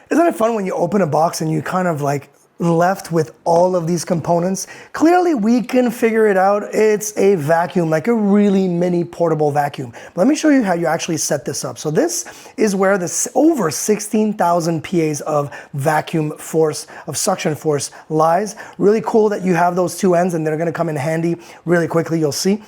Isn't it fun when you open a box and you kind of like left with all of these components? Clearly we can figure it out. It's a vacuum, like a really mini portable vacuum. But let me show you how you actually set this up. So this is where this over 16,000 PAs of vacuum force, of suction force lies. Really cool that you have those two ends and they're gonna come in handy really quickly, you'll see.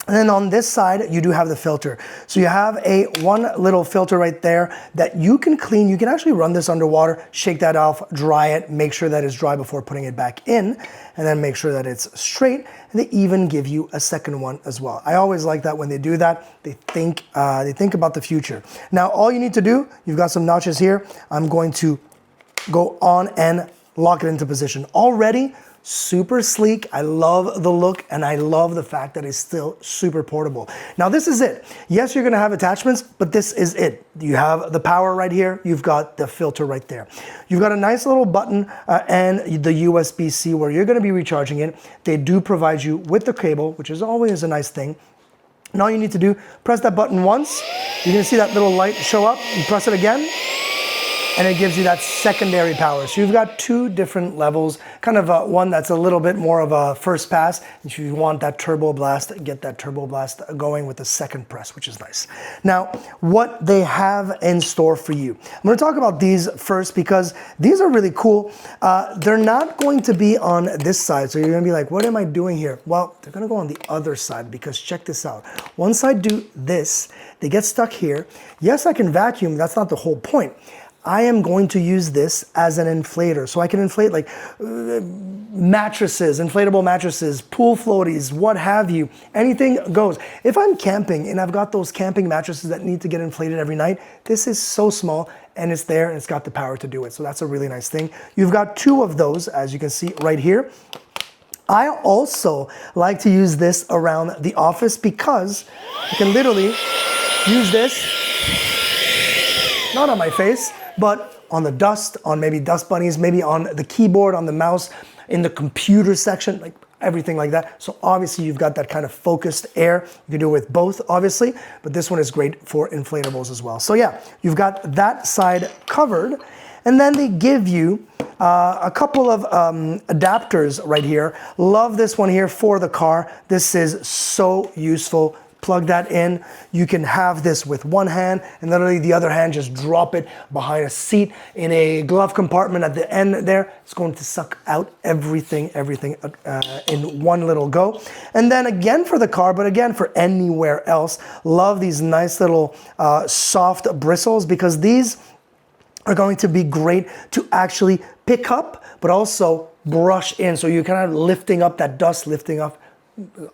And then on this side, you do have the filter. So you have one little filter right there that you can clean. You can actually run this underwater, shake that off, dry it, make sure that it's dry before putting it back in, and then make sure that it's straight. And they even give you a second one as well. I always like that when they do that. They think about the future. Now, all you need to do, you've got some notches here. I'm going to go on and lock it into position. Already, super sleek. I love the look and I love the fact that it's still super portable. Now this is it. Yes, you're gonna have attachments, but this is it. You have the power right here. You've got the filter right there. You've got a nice little button and the USB-C where you're gonna be recharging it. They do provide you with the cable, which is always a nice thing. And all you need to do, press that button once. You're gonna see that little light show up. You press it again, and it gives you that secondary power. So you've got two different levels, kind of one that's a little bit more of a first pass. If you want that turbo blast, get that turbo blast going with the second press, which is nice. Now, what they have in store for you. I'm gonna talk about these first because these are really cool. They're not going to be on this side. So you're gonna be like, what am I doing here? Well, they're gonna go on the other side because check this out. Once I do this, they get stuck here. Yes, I can vacuum, that's not the whole point. I am going to use this as an inflator. So I can inflate like mattresses, inflatable mattresses, pool floaties, what have you. Anything goes. If I'm camping and I've got those camping mattresses that need to get inflated every night, this is so small and it's there and it's got the power to do it. So that's a really nice thing. You've got two of those, as you can see right here. I also like to use this around the office because I can literally use this, not on my face, but on the dust, on maybe dust bunnies, maybe on the keyboard, on the mouse, in the computer section, like everything like that. So obviously you've got that kind of focused air. You can do it with both, obviously, but this one is great for inflatables as well. So yeah, you've got that side covered. And then they give you a couple of adapters right here. Love this one here for the car. This is so useful. Plug that in. You can have this with one hand and literally the other hand just drop it behind a seat in a glove compartment at the end there. It's going to suck out everything in one little go. And then again for the car, but again for anywhere else, love these nice little soft bristles because these are going to be great to actually pick up, but also brush in. So you're kind of lifting up that dust, lifting up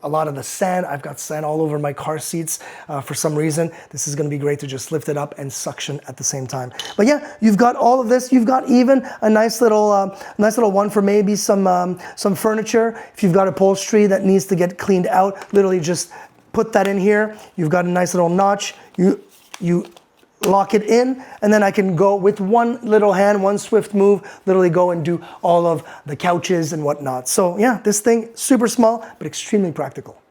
a lot of the sand. I've got sand all over my car seats for some reason. This is gonna be great to just lift it up and suction at the same time. But yeah, you've got all of this. You've got even a nice little one for maybe some furniture. If you've got upholstery that needs to get cleaned out, literally just put that in here. You've got a nice little notch. You lock it in, and then I can go with one little hand, one swift move, literally go and do all of the couches and whatnot. So yeah, this thing, super small, but extremely practical.